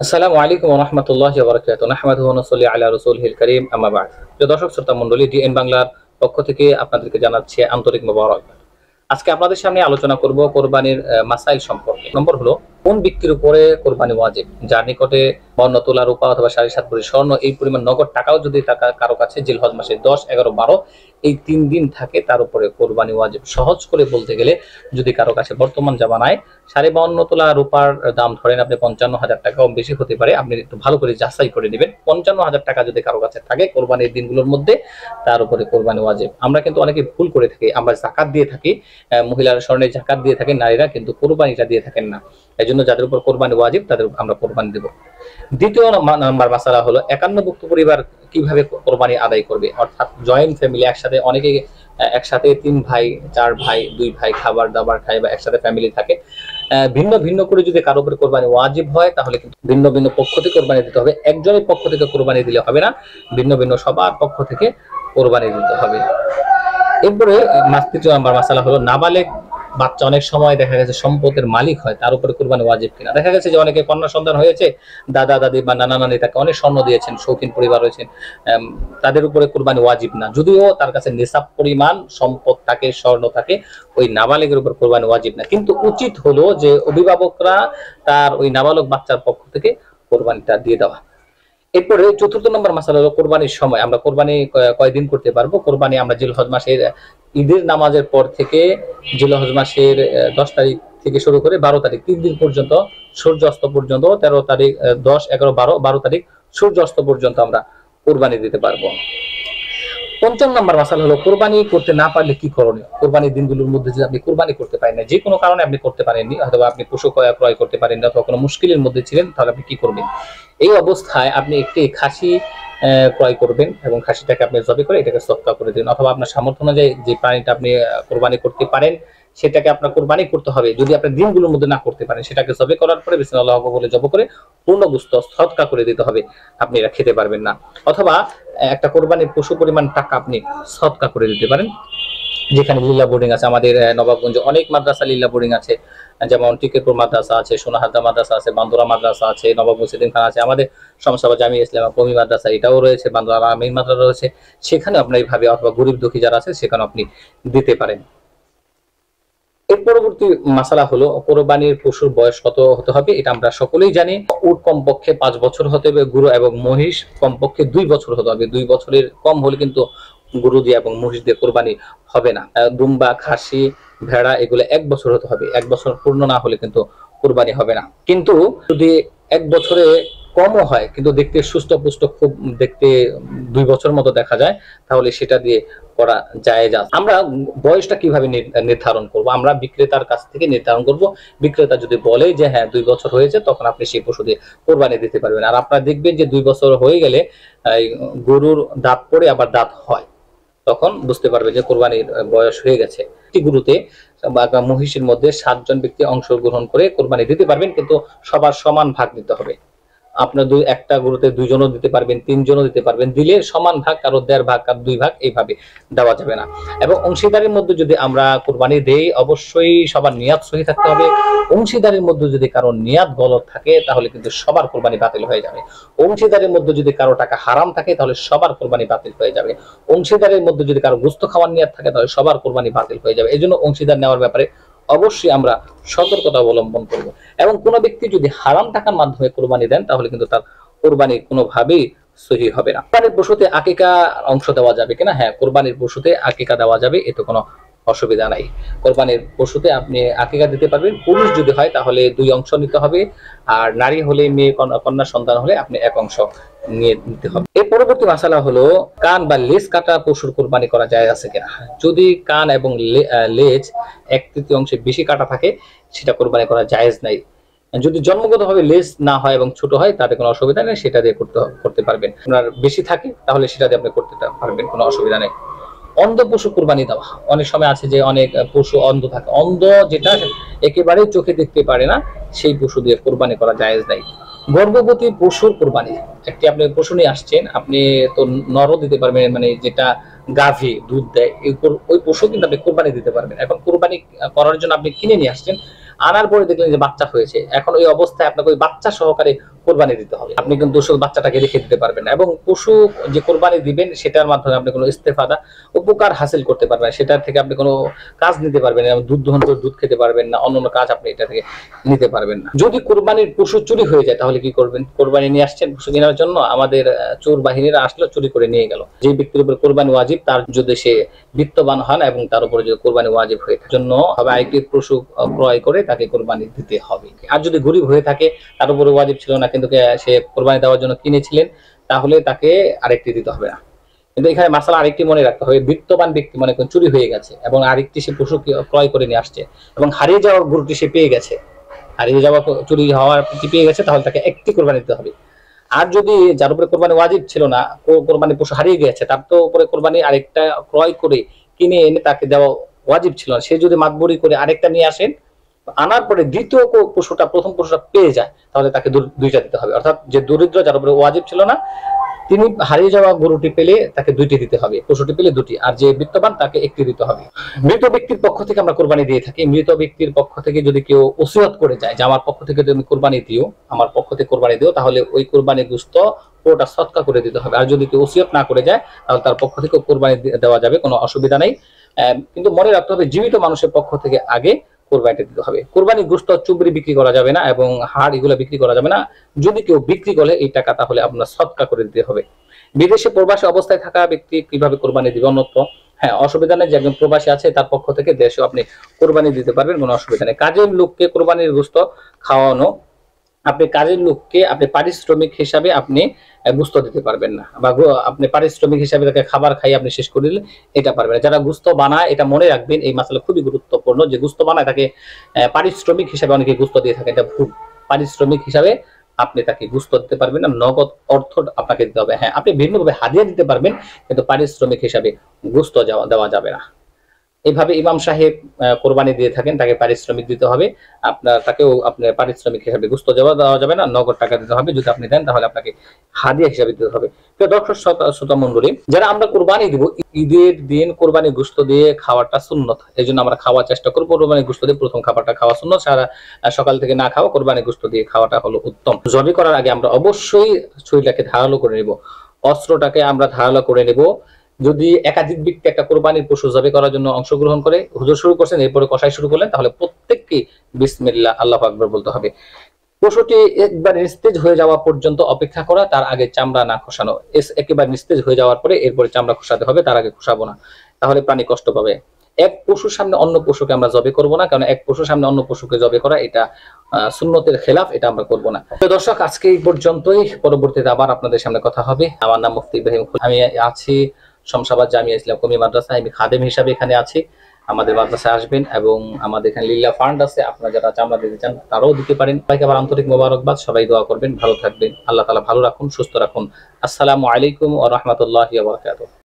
আসসালামু আলাইকুম ওয়া রাহমাতুল্লাহি ওয়া বারাকাতুহু। নাহমাদুহু ওয়া নুসাল্লি আলা রাসূলিহিল কারীম, আম্মা বা'দ। প্রিয় দর্শক শ্রোতা মণ্ডলী, ডিএন বাংলার পক্ষ থেকে আপনাদেরকে জানাচ্ছি আন্তরিক মোবারকবাদ। আজকে আপনাদের সামনে আলোচনা করব কোরবানির মাসাইল সম্পর্কে। নম্বর হলো, কোন ব্যক্তির উপরে কোরবানি ওয়াজিব? যার নিকটে বর্ণ তোলা রূপা অথবা 7.5 ভরি স্বর্ণ এই পরিমাণ নগদ টাকাও যদি কারো কাছে জিলহজ মাসের 10, 11, 12 এই 3 দিন থাকে, তার উপরে কোরবানি ওয়াজিব। সহজ করে বলতে গেলে, যদি কারো কাছে বর্তমান জামানায় 52.5 তোলা রূপার দাম ধরেন আপনি 55,000 টাকা, কম বেশি হতে পারে, আপনি একটু ভালো করে যাচাই করে নেবেন। 55,000 টাকা যদি কারো কাছে থাকে কোরবানির দিনগুলোর মধ্যে, তার উপরে কোরবানি ওয়াজিব। আমরা কিন্তু অনেকে ভুল করে থাকি, আমরা যাকাত দিয়ে থাকি, মহিলারা স্বর্ণের যাকাত দিয়ে থাকেন, নারীরা কিন্তু কোরবানিটা দিয়ে থাকেন না। এই জন্য যাদের উপর কোরবানি ওয়াজিব তাদের আমরা কোরবানি দেব। দ্বিতীয় নাম্বার মাসালা হলো, একান্নভুক্ত পরিবার কিভাবে কোরবানি আদায় করবে? অর্থাৎ জয়েন্ট ফ্যামিলি, একসাথে অনেকে একসাথে 3 ভাই, 4 ভাই, 2 ভাই খাবার দাবার খায় বা একসাথে ফ্যামিলি থাকে। ভিন্ন ভিন্ন করে যদি কারো উপরে কোরবানি ওয়াজিব হয়, তাহলে কিন্তু ভিন্ন ভিন্ন পক্ষ থেকে কোরবানি দিতে হবে। একজনের পক্ষ থেকে কোরবানি দিলে হবে না, ভিন্ন ভিন্ন সবার পক্ষ থেকে কোরবানি দিতে হবে। এরপরে তৃতীয় নাম্বার মাসালা হলো, নাবালেগ বাচ্চা অনেক সময় দেখা গেছে সম্পদের মালিক হয়, তার উপরে কোরবানি ওয়াজিব কিনা? দেখা গেছে যে অনেকে কন্যা সন্তান হয়েছে, দাদা দাদি বা নানা নানি তাকে অনেক স্বর্ণ দিয়েছেন, শৌখিন পরিবার রয়েছেন, তাদের উপরে কোরবানি ওয়াজিব না। যদিও তার কাছে নিসাব পরিমাণ সম্পদ থাকে, স্বর্ণ থাকে, ওই নাবালেগের উপর কোরবানি ওয়াজিব না। কিন্তু উচিত হলো যে অভিভাবকরা তার ওই নাবালক বাচ্চার পক্ষ থেকে কোরবানিটা দিয়ে দেওয়া। এরপরে চতুর্থ নম্বর মাসালা হলো, কোরবানির সময় আমরা কোরবানি কয়দিন করতে পারবো? কোরবানি আমরা জিলহজ মাসের ঈদের নামাজের পর থেকে জিলহজ মাসের 10 তারিখ থেকে শুরু করে 12 তারিখ, 3 দিন পর্যন্ত, সূর্য অস্ত পর্যন্ত, 13 তারিখ, 10, 11, 12 তারিখ সূর্য অস্ত পর্যন্ত আমরা কোরবানি দিতে পারবো। পঞ্চম নাম্বার মাসালা হলো, কোরবানি করতে না পারলে কি করণীয়? কোরবানির দিনগুলোর মধ্যে যদি আপনি কোরবানি করতে পারেন না, যে কোনো কারণে আপনি করতে পারেননি, অথবা আপনি পশু ক্রয় করতে পারেননি, অথবা কোনো মুশকিলের মধ্যে ছিলেন, তাহলে আপনি কি করবেন? এই অবস্থায় আপনি একটি খাসি ক্রয় করবেন এবং খাসিটাকে আপনি জবাই করে এটাকে সদকা করে দিন, অথবা আপনার সামর্থ্য অনুযায়ী যে প্রাণীটা আপনি কোরবানি করতে পারেন সেটাকে আপনার কোরবানি করতে হবে। যদি আপনি দিনগুলোর মধ্যে না করতে পারেন, সেটাকে জবাই করার পরে বিসমিল্লাহ বলে জবাই করে পূর্ণ গোশত সদকা করে দিতে হবে। আপনি এটা খেতে পারবেন না। অথবা একটা কোরবানির পশু পরিমাণ টাকা আপনি সদকা করে দিতে পারেন। যেখানে লিল্লা বোর্ডিং আছে, আমাদের নবাবগঞ্জে অনেক মাদ্রাসা লিল্লা বোর্ডিং আছে, যেমন টিকেটপুর মাদ্রাসা আছে, সোনাহাদ্দা মাদ্রাসা আছে, বান্দোরা মাদ্রাসা আছে, নবাবগঞ্জ সিদ্দিকখানা আছে, আমাদের সমসাবা জামিয়া ইসলামিয়া কওমি মাদ্রাসা এটাও রয়েছে, বান্দোরা আমিন মাদ্রাসা রয়েছে। সেখানে আপনি এইভাবে, অথবা গরিব দুঃখী যারা আছে সেখানে আপনি দিতে পারেন। এর পরবর্তী মাসালা হলো, কোরবানির পশুর বয়স কত হতে হবে? এটা আমরা সকলেই জানি। উট কমপক্ষে 5 বছর হতে হবে, গরু এবং মহিষ কমপক্ষে 2 বছর হতে হবে। 2 বছরের কম হলে কিন্তু গরু দিয়ে এবং মহিষ দিয়ে কোরবানি হবে না। দুম্বা, খাসি, ভেড়া এগুলো 1 বছর হতে হবে। 1 বছর পূর্ণ না হলে কিন্তু কোরবানি হবে না। কিন্তু যদি 1 বছরে কমও হয়, কিন্তু দেখতে সুস্থ-পুষ্ট, খুব দেখতে 2 বছর মতো দেখা যায়, তাহলে সেটা দিয়ে করা জায়েজ আছে। আমরা বয়সটা কিভাবে নির্ধারণ করব? আমরা বিক্রেতার কাছ থেকে নির্ধারণ করব। বিক্রেতা যদি বলে যে হ্যাঁ 2 বছর হয়েছে, তখন আপনি সেই পশু দিয়ে কোরবানি দিতে পারবেন। আর আপনারা দেখবেন যে 2 বছর হয়ে গেলে গরুর দাঁত পড়ে আবার দাঁত হয়, তখন বুঝতে পারবে যে কোরবানির বয়স হয়ে গেছে। একটি গরুতে বা মহিষের মধ্যে 7 জন ব্যক্তি অংশগ্রহণ করে কোরবানি দিতে পারবেন, কিন্তু সবার সমান ভাগ দিতে হবে। আপনার একটা গরুতে 2 জনও দিতে পারবেন, 3 জনও দিতে পারবেন, দিলে সমান ভাগ, কারো 1.5 ভাগ, কারো 2 ভাগ, এইভাবে দেওয়া যাবে না। এবং অংশীদারের মধ্যে যদি আমরা কোরবানি দেই, অবশ্যই সবার নিয়াত সহি থাকতে হবে। অংশীদারের মধ্যে যদি কারো নিয়াত গলত থাকে, তাহলে কিন্তু সবার কোরবানি বাতিল হয়ে যাবে। অংশীদারের মধ্যে যদি কারো টাকা হারাম থাকে, তাহলে সবার কোরবানি বাতিল হয়ে যাবে। অংশীদারের মধ্যে যদি কারো গোশত খাওয়ার নিয়াত থাকে, তাহলে সবার কোরবানি বাতিল হয়ে যাবে। এজন্য অংশীদার নেওয়ার ব্যাপারে অবশ্যই আমরা সতর্কতা অবলম্বন করব। এবং কোনো ব্যক্তি যদি হারাম টাকার মাধ্যমে কোরবানি দেন, তাহলে কিন্তু তার কোরবানি কোনোভাবেই সহি হবে না। কোরবানির পশুতে আকিকা অংশ দেওয়া যাবে কিনা? হ্যাঁ, কোরবানির পশুতে আকিকা দেওয়া যাবে, এতে কোনো অসুবিধা নাই। কোরবানির পশুতে আপনি আকিকা দিতে পারবেন। পুরুষ যদি হয় তাহলে 2 অংশ নিতে হবে, আর নারী হলে, মেয়ে কন্যা সন্তান হলে আপনি 1 অংশ নিয়ে নিতে হবে। এর পরবর্তী মাসালা হলো, কান বা লেজ কাটা পশুর কোরবানি করা যায় আছে কিনা? যদি কান এবং লেজ 1/3 অংশে বেশি কাটা থাকে, সেটা কোরবানি করা জায়েজ নাই। যদি জন্মগতভাবে লেজ না হয় এবং ছোট হয়, তাতে কোনো অসুবিধা নেই, সেটা দিয়ে করতে পারবেন। আপনার বেশি থাকে তাহলে সেটা দিয়ে আপনি করতে পারবেন, কোনো অসুবিধা নেই। অন্ধ পশু কোরবানি দেওয়া, অনেক সময় আছে যে অনেক পশু অন্ধ থাকে, অন্ধ যেটা একেবারেই চোখে দেখতে পারে না, সেই পশু দিয়ে কোরবানি করা জায়েজ নাই। গর্ভবতী পশুর কোরবানি, একটি আপনি পশু নিয়ে আসছেন, আপনি তো নরও দিতে পারবেন, মানে যেটা গাভী দুধ দেয়, ওই পশু কিন্তু আপনি কোরবানি দিতে পারবেন। এখন কোরবানি করার জন্য আপনি কিনে নিয়ে আসছেন, আনার পরে দেখলেন যে বাচ্চা হয়েছে, এখন ওই অবস্থায় আপনাকে ওই বাচ্চা সহকারে কোরবানি দিতে হবে। আপনি কিন্তু শুধু বাচ্চাটাকে রেখে দিতে পারবেন না, এবং পশু যে কোরবানি দিবেন সেটার মাধ্যমে আপনি কোনো ইস্তেফাদা উপকার হাসিল করতে পারবেন না, সেটার থেকে আপনি কোনো কাজ নিতে পারবেন না, দুধ দহন করে দুধ খেতে পারবেন না, অন্যান্য কাজ আপনি এটা থেকে নিতে পারবেন না। যদি কোরবানির পশু চুরি হয়ে যায় তাহলে কি করবেন? কোরবানি নিয়ে আসছেন পশু কেনার জন্য, আমাদের চোর বাহিনীরা আসলো, চুরি করে নিয়ে গেল। যে ব্যক্তির উপর কোরবানি ওয়াজিব তার যদি সে বিত্তবান হন এবং তার উপরে যদি কোরবানি ওয়াজিব হয়ে থাকে জন্য হবে আরেকটি পশু ক্রয় করে তাকে কোরবানি দিতে হবে। আর যদি গরিব হয়ে থাকে, তার উপরে ওয়াজিব ছিল না কিন্তু সে কোরবানি দেওয়ার জন্য কিনেছিলেন, তাহলে তাকে আরেকটি দিতে হবে না। কিন্তু এখানে মাসালা আরেকটি মনে রাখতে হবে, বিত্তবান ব্যক্তি মনে করেন চুরি হয়ে গেছে এবং আরেকটি সে পশু ক্রয় করে নিয়ে আসছে এবং হারিয়ে যাওয়া গরুটি সে পেয়ে গেছে, হারিয়ে যাওয়া চুরি হওয়ার পেয়ে গেছে, তাহলে তাকে একটি কোরবানি দিতে হবে। আর যদি যার উপরে কোরবানি ওয়াজিব ছিল না, কোরবানি পশু হারিয়ে গেছে, তার তো উপরে কোরবানি আরেকটা ক্রয় করে কিনে এনে তাকে দেওয়া ওয়াজিব ছিল না, সে যদি মাতবরি করে আরেকটা নিয়ে আসেন, আনার পরে দ্বিতীয় পশুটা প্রথম পশুটা পেয়ে যায়, তাহলে তাকে দুইটা দিতে হবে। অর্থাৎ যে দরিদ্র যার উপরে ওয়াজিব ছিল না, তিনি হারিয়ে যাওয়া গরুটি পেলে তাকে দুইটি দিতে হবে, পশুটি পেলে দুটি, আর যে বিত্তবান তাকে একটি দিতে হবে। মৃত ব্যক্তির পক্ষ থেকে আমরা কোরবানি দিয়ে থাকি। মৃত ব্যক্তির পক্ষ থেকে যদি কেউ ওসিয়ত করে যায় যে আমার পক্ষ থেকে তুমি কোরবানি দিও, আমার পক্ষ থেকে কোরবানি দিও, তাহলে ওই কোরবানি গোশত পুরোটা সদকা করে দিতে হবে। আর যদি কেউ ওসিয়ত না করে যায় তাহলে তার পক্ষ থেকে কোরবানি দেওয়া যাবে, কোনো অসুবিধা নেই। কিন্তু মনে রাখতে হবে জীবিত মানুষের পক্ষ থেকে আগে কোরবানিটা দিতে হবে। কোরবানি গোশত চুবড়ি বিক্রি করা যাবে না এবং হাড় এগুলো বিক্রি করা যাবে না। যদি কেউ বিক্রি করে এই টাকা তাহলে আপনার সদকা করে দিতে হবে। বিদেশে প্রবাসী অবস্থায় থাকা ব্যক্তি কিভাবে কোরবানি দিবে? অন্যত্র হ্যাঁ, অসুবিধা নেই, যে একজন প্রবাসী আছে তার পক্ষ থেকে দেশে আপনি কোরবানি দিতে পারবেন, কোনো অসুবিধা নেই। কাজের লোককে কোরবানির গোশত খাওয়ানো, আপনি কাজের লোককে আপনি পারিশ্রমিক হিসাবে আপনি গোশত দিতে পারবেন না, বা আপনি পারিশ্রমিক হিসাবে তাকে খাবার খাইয়ে আপনি শেষ করে দিলে এটা পারবেন না। যারা গোশত বানায়, এটা মনে রাখবেন, এই মাসালা খুবই গুরুত্বপূর্ণ, যে গোশত বানায় তাকে পারিশ্রমিক হিসাবে অনেকে গোশত দিয়ে থাকে, এটা ভুল। পারিশ্রমিক হিসাবে আপনি তাকে গোশত দিতে পারবেন না, নগদ অর্থ আপনাকে দিতে হবে। হ্যাঁ, আপনি ভিন্নভাবে হাদিয়া দিতে পারবেন, কিন্তু পারিশ্রমিক হিসাবে গোশত দেওয়া যাবে না। এইভাবে ইমাম সাহেব কোরবানি দিয়ে থাকেন, তাকে পারিশ্রমিক দিতে হবে, তাকেও আপনার পারিশ্রমিক হিসাবে গোশত দেওয়া যাবে না, নগদ টাকা দিতে হবে। যদি আপনি দেন তাহলে আপনাকে হাদিয়া হিসাবে দিতে হবে। প্রিয় দর্শক শ্রোতা মণ্ডলী, যারা আমরা কোরবানি দিব, ঈদের দিন কোরবানি গোশত দিয়ে খাওয়াটা সুন্নত, এই জন্য আমরা খাওয়ার চেষ্টা করবো। কোরবানি গোশত দিয়ে প্রথম খাবারটা খাওয়া সুন্নত, সারা সকাল থেকে না খাওয়া, কোরবানি গোশত দিয়ে খাওয়াটা হলো উত্তম। জবি করার আগে আমরা অবশ্যই ছুরিটাকে ধারালো করে নেব, অস্ত্রটাকে আমরা ধারালো করে নেব। যদি একাধিক ব্যক্তি একটা কোরবানির পশু জবে করার জন্য অংশগ্রহণ করে, হুজুর শুরু করছেন এরপরে কষাই শুরু করলেন, তাহলে প্রত্যেককে বিসমিল্লাহ আল্লাহু আকবার বলতে হবে। পশুটি একবার নিস্তেজ হয়ে যাওয়া পর্যন্ত অপেক্ষা করা, তার আগে চামড়া না খসানো। একেবারে নিস্তেজ হয়ে যাওয়ার পরে এরপরে চামড়া খসাতে হবে, তার আগে খসাবো না, তাহলে প্রাণী কষ্ট পাবে। এক পশুর সামনে অন্য পশুকে আমরা জবে করব না, কারণ এক পশুর সামনে অন্য পশুকে জবে করা এটা সুন্নতের খেলাফ, এটা আমরা করব না। দর্শক, আজকে এই পর্যন্তই, পরবর্তীতে আবার আপনাদের সামনে কথা হবে। আমার নাম মুফতি ইব্রাহিম, আমি আছি শমশাবাদ জামিয়া ইসলাম কওমি মাদ্রাসায়, আমি খাদেম হিসাবে এখানে আছি। আমাদের মাদ্রাসায় আসবেন, এবং আমাদের এখানে লিল্লাহ ফান্ড আছে, আপনারা যারা চামড়া দিতে চান তারাও দিতে পারেন। সবাইকে আবার আন্তরিক মোবারকবাদ, সবাই দোয়া করবেন, ভালো থাকবেন, আল্লাহ তাআলা ভালো রাখুন, সুস্থ রাখুন। আসসালামু আলাইকুম ওয়া রাহমাতুল্লাহি ওয়া বারাকাতুহু।